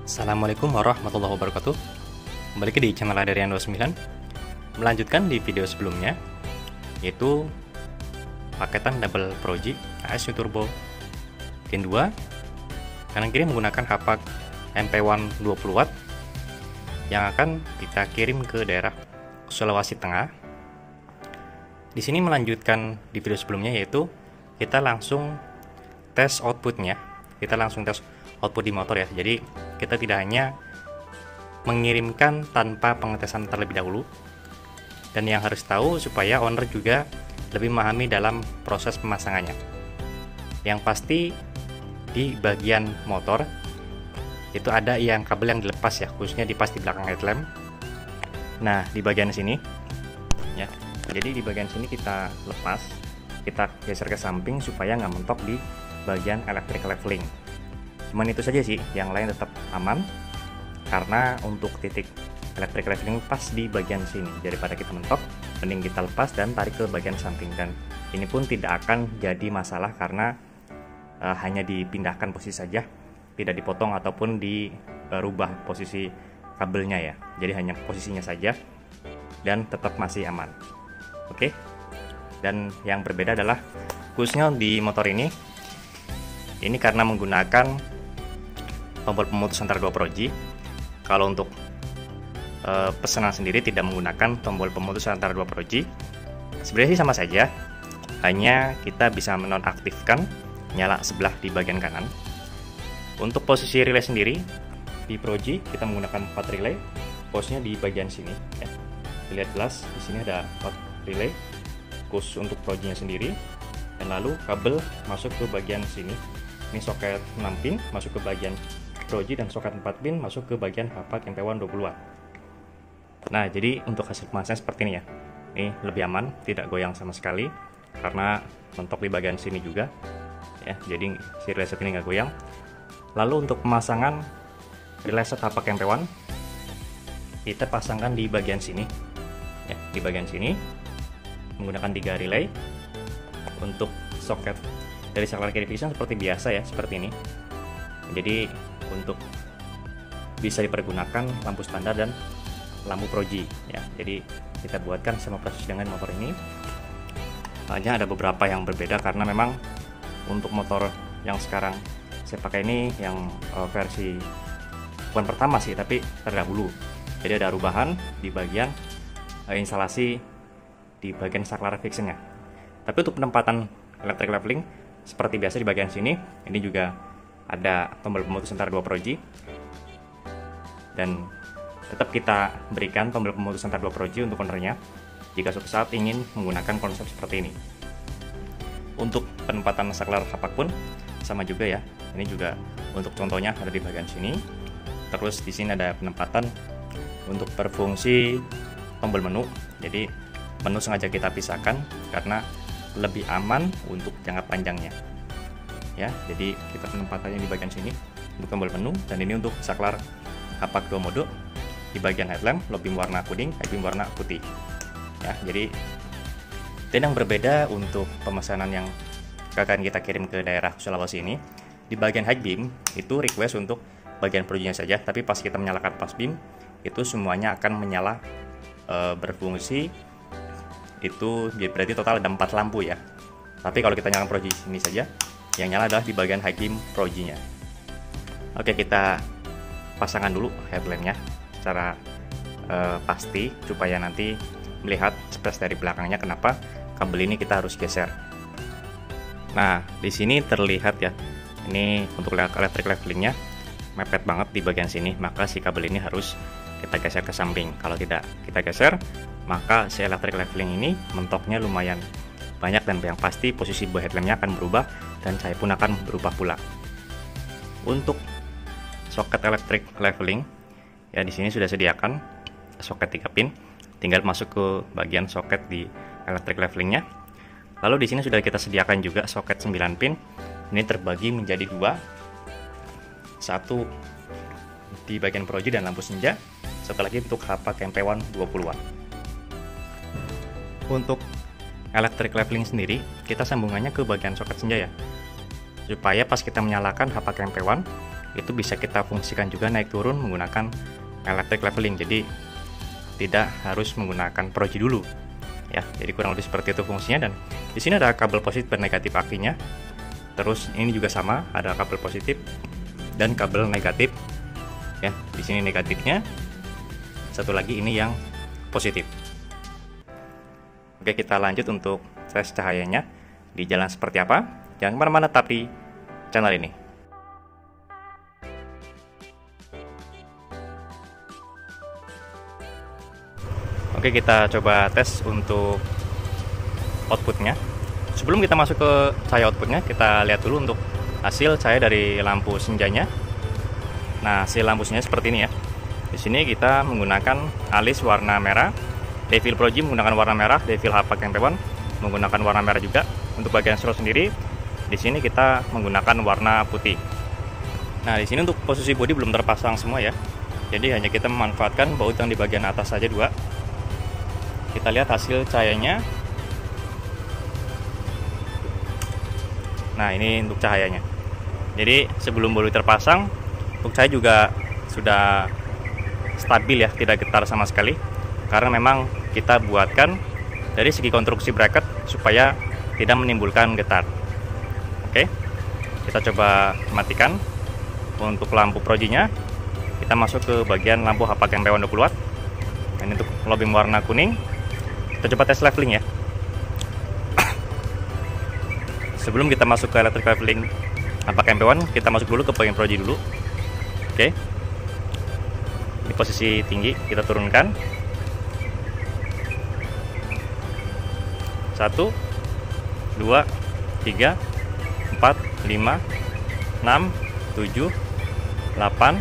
Assalamualaikum warahmatullahi wabarakatuh. Kembali ke di channel Adarian 29. Melanjutkan di video sebelumnya, yaitu paketan double Pro G ASU Turbo Gen 2 kanan kiri menggunakan hapak MP1 20 watt yang akan kita kirim ke daerah Sulawesi Tengah. Di sini melanjutkan di video sebelumnya, yaitu kita langsung tes outputnya. Kita langsung tes output di motor ya. Jadi kita tidak hanya mengirimkan tanpa pengetesan terlebih dahulu. Dan yang harus tahu supaya owner juga lebih memahami dalam proses pemasangannya. Yang pasti di bagian motor itu ada yang kabel yang dilepas ya, khususnya di pas di belakang headlamp. Nah, di bagian sini ya. Jadi di bagian sini kita lepas, kita geser ke samping supaya nggak mentok di bagian electric leveling. Cuman itu saja sih, yang lain tetap aman karena untuk titik electric leveling pas di bagian sini. Daripada kita mentok, mending kita lepas dan tarik ke bagian samping, dan ini pun tidak akan jadi masalah karena hanya dipindahkan posisi saja, tidak dipotong ataupun dirubah posisi kabelnya ya. Jadi hanya posisinya saja dan tetap masih aman. Oke. Dan yang berbeda adalah khususnya di motor ini karena menggunakan tombol pemutus antara dua Pro G. Kalau untuk pesanan sendiri tidak menggunakan tombol pemutus antara dua Pro G. Sebenarnya sih sama saja, hanya kita bisa menonaktifkan nyala sebelah di bagian kanan. Untuk posisi relay sendiri di Pro G kita menggunakan 4 relay, posnya di bagian sini ya. Dilihat jelas di sini ada 4 relay khusus untuk Pro G-nya sendiri, dan lalu kabel masuk ke bagian sini. Ini soket 6 pin masuk ke bagian Pro G dan soket 4 pin masuk ke bagian hapak MP1 20 watt. Nah, jadi untuk hasil pemasangan seperti ini ya. Ini lebih aman, tidak goyang sama sekali karena mentok di bagian sini juga ya. Jadi si relay set ini nggak goyang. Lalu untuk pemasangan relay set hapak MP1 kita pasangkan di bagian sini ya, di bagian sini menggunakan 3 relay. Untuk soket dari saklar kiri vision seperti biasa ya, seperti ini. Jadi untuk bisa dipergunakan lampu standar dan lampu Pro G ya. Jadi kita buatkan sama persis dengan motor ini. Hanya ada beberapa yang berbeda karena memang untuk motor yang sekarang saya pakai ini yang versi bukan pertama sih, tapi terdahulu. Jadi ada perubahan di bagian instalasi di bagian saklar fixingnya. Tapi untuk penempatan electric leveling seperti biasa di bagian sini, ini juga ada tombol pemutus antara dua Pro G, dan tetap kita berikan tombol pemutus antara dua Pro G untuk ownernya jika suatu saat ingin menggunakan konsep seperti ini. Untuk penempatan saklar hapak pun sama juga ya. Ini juga untuk contohnya ada di bagian sini. Terus di sini ada penempatan untuk berfungsi tombol menu. Jadi menu sengaja kita pisahkan karena lebih aman untuk jangka panjangnya ya. Jadi kita penempatannya di bagian sini untuk tombol menu, dan ini untuk saklar hapak 2 mode di bagian headlamp, low beam warna kuning, high beam warna putih ya. Jadi dan yang berbeda untuk pemesanan yang akan kita kirim ke daerah Sulawesi ini, di bagian high beam itu request untuk bagian Pro G-nya saja, tapi pas kita menyalakan pas beam itu semuanya akan menyala berfungsi. Itu berarti total ada 4 lampu ya. Tapi kalau kita nyalakan Pro G ini saja, yang nyala adalah di bagian high beam Pro G-nya. Oke, kita pasangkan dulu headlampnya secara pasti supaya nanti melihat space dari belakangnya. Kenapa kabel ini kita harus geser? Nah, di sini terlihat ya. Ini untuk electric levelingnya mepet banget di bagian sini, maka si kabel ini harus kita geser ke samping. Kalau tidak kita geser, maka si electric leveling ini mentoknya lumayan banyak, dan yang pasti posisi buah headlampnya akan berubah dan cahaya pun akan berubah pula. Untuk soket electric leveling ya, di sini sudah sediakan soket 3 pin, tinggal masuk ke bagian soket di electric levelingnya. Lalu di sini sudah kita sediakan juga soket 9 pin. Ini terbagi menjadi 2, satu di bagian Pro G dan lampu senja, satu lagi untuk hapak MP1 20 watt. Untuk electric leveling sendiri kita sambungannya ke bagian soket senja ya, supaya pas kita menyalakan hapak MP1 itu bisa kita fungsikan juga naik turun menggunakan electric leveling. Jadi tidak harus menggunakan proji dulu ya. Jadi kurang lebih seperti itu fungsinya. Dan di sini ada kabel positif dan negatif akinya. Terus ini juga sama, ada kabel positif dan kabel negatif ya. Di sini negatifnya, satu lagi ini yang positif. Oke, kita lanjut untuk tes cahayanya di jalan seperti apa. Jangan kemana-mana, tetap di channel ini. Oke, kita coba tes untuk outputnya. Sebelum kita masuk ke cahaya outputnya, kita lihat dulu untuk hasil cahaya dari lampu senjanya. Nah, hasil lampu senjanya seperti ini ya. Di sini kita menggunakan alis warna merah, Devil Proji menggunakan warna merah, Devil Hapak Kempewan menggunakan warna merah juga. Untuk bagian strobe sendiri, di sini kita menggunakan warna putih. Nah, di sini untuk posisi bodi belum terpasang semua ya. Jadi hanya kita memanfaatkan baut yang di bagian atas saja dua. Kita lihat hasil cahayanya. Nah, ini untuk cahayanya. Jadi sebelum bodi terpasang, untuk cahaya juga sudah stabil ya, tidak getar sama sekali. Karena memang kita buatkan dari segi konstruksi bracket supaya tidak menimbulkan getar. Oke, kita coba matikan. Untuk lampu projinya, kita masuk ke bagian lampu Hapak Kempewan 20 watt. Ini untuk lobby warna kuning. Kita coba tes leveling ya. Sebelum kita masuk ke electric leveling Hapak Kempewan, kita masuk dulu ke bagian proji dulu. Oke. Di posisi tinggi kita turunkan. 1 2 3 4 5 6 7 8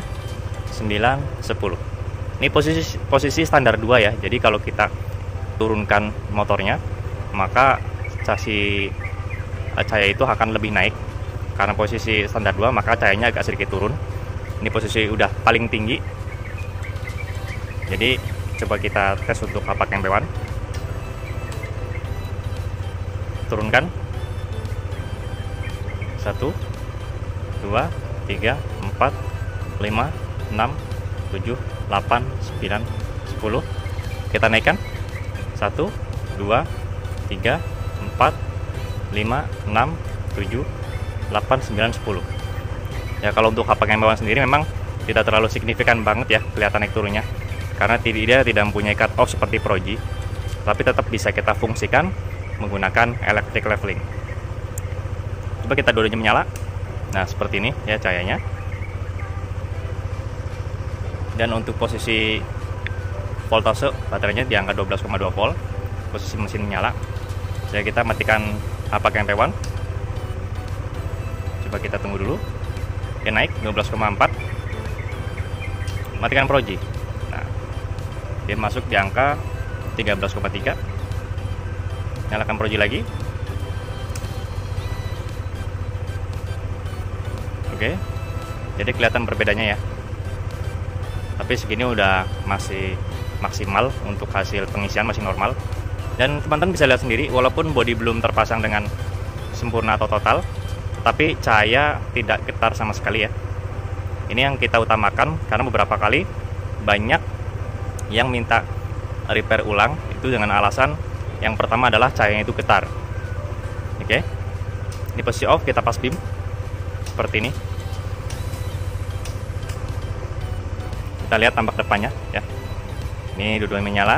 9 10. Ini posisi standar 2 ya. Jadi kalau kita turunkan motornya, maka chassis cahaya itu akan lebih naik. Karena posisi standar 2, maka cahayanya agak sedikit turun. Ini posisi udah paling tinggi. Jadi coba kita tes untuk Hapak Kempewan. Turunkan. 1 2 3 4 5 6 7 8 9 10. Kita naikkan. 1 2 3 4 5 6 7 8 9 10. Ya, kalau untuk Hapak Kempewan sendiri memang tidak terlalu signifikan banget ya kelihatan naik turunnya, karena dia tidak mempunyai cut off seperti proji, tapi tetap bisa kita fungsikan menggunakan electric leveling. Coba kita dua-duanya menyala. Nah, seperti ini ya cahayanya. Dan untuk posisi voltase baterainya di angka 12,2 volt. Posisi mesin menyala. Jadi kita matikan Hapak Kempewan. Coba kita tunggu dulu. Oke, naik 12,4. Matikan proji. Nah, dia masuk di angka 13,3. Nyalakan proji lagi. Oke. Jadi kelihatan perbedaannya ya. Tapi segini udah masih maksimal untuk hasil pengisian, masih normal. Dan teman-teman bisa lihat sendiri, walaupun bodi belum terpasang dengan sempurna atau total, tapi cahaya tidak getar sama sekali ya. Ini yang kita utamakan karena beberapa kali banyak yang minta repair ulang itu dengan alasan yang pertama adalah cahayanya itu getar. Oke. Di posisi off kita pas beam seperti ini. Kita lihat tampak depannya ya. Ini dua-duanya menyala.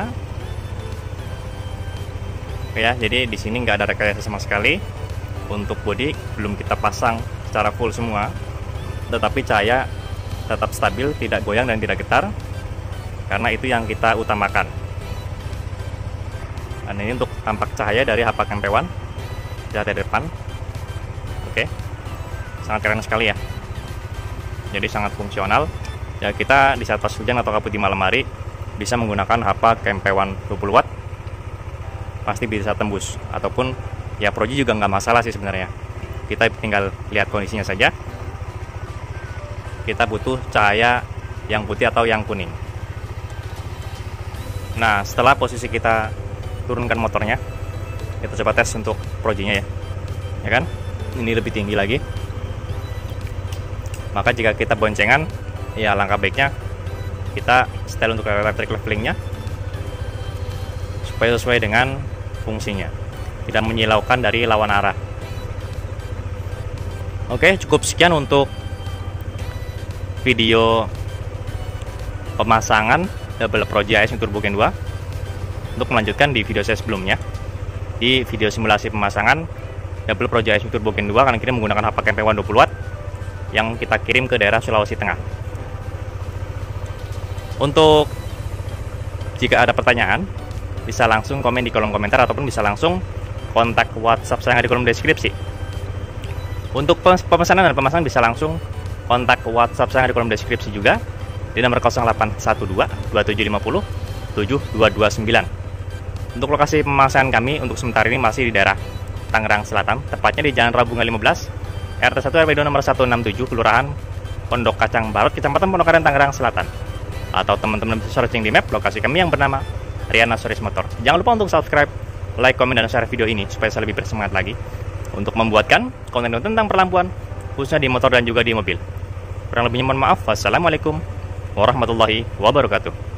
Oke ya, jadi di sini nggak ada rekayasa sama sekali. Untuk bodi belum kita pasang secara full semua, tetapi cahaya tetap stabil, tidak goyang dan tidak getar, karena itu yang kita utamakan. Dan ini untuk tampak cahaya dari Hapak Kempewan dari depan. Oke, sangat keren sekali ya. Jadi sangat fungsional. Ya, kita di saat pas hujan atau kabut di malam hari bisa menggunakan Hapak Kempewan 20 watt, pasti bisa tembus. Ataupun ya proji juga nggak masalah sih sebenarnya. Kita tinggal lihat kondisinya saja. Kita butuh cahaya yang putih atau yang kuning. Nah, setelah posisi kita turunkan motornya, kita coba tes untuk projinya ya. Ya kan? Ini lebih tinggi lagi. Maka jika kita boncengan, ya langkah baiknya kita setel untuk electric levelingnya supaya sesuai dengan fungsinya, tidak menyilaukan dari lawan arah. Oke, cukup sekian untuk video pemasangan double Pro G AS Turbo Gen 2. Untuk melanjutkan di video saya sebelumnya, di video simulasi pemasangan double Pro G AS Turbo Gen 2 kalian kirim menggunakan hub MP 120 watt yang kita kirim ke daerah Sulawesi Tengah. Untuk jika ada pertanyaan, bisa langsung komen di kolom komentar ataupun bisa langsung kontak WhatsApp saya di kolom deskripsi. Untuk pemesanan dan pemasangan bisa langsung kontak WhatsApp saya di kolom deskripsi juga di nomor 0812 2750 7229. Untuk lokasi pemasangan kami untuk sementara ini masih di daerah Tangerang Selatan, tepatnya di Jalan Rabunga 15, RT 1 RW 2 nomor 167, Kelurahan Pondok Kacang Barut, Kecamatan Pondokaren, Tangerang Selatan. Atau teman-teman bisa searching di map lokasi kami yang bernama Rian Asoris Motor. Jangan lupa untuk subscribe, like, komen, dan share video ini supaya saya lebih bersemangat lagi untuk membuatkan konten tentang perlampuan, khususnya di motor dan juga di mobil. Kurang lebihnya mohon maaf. Wassalamualaikum warahmatullahi wabarakatuh.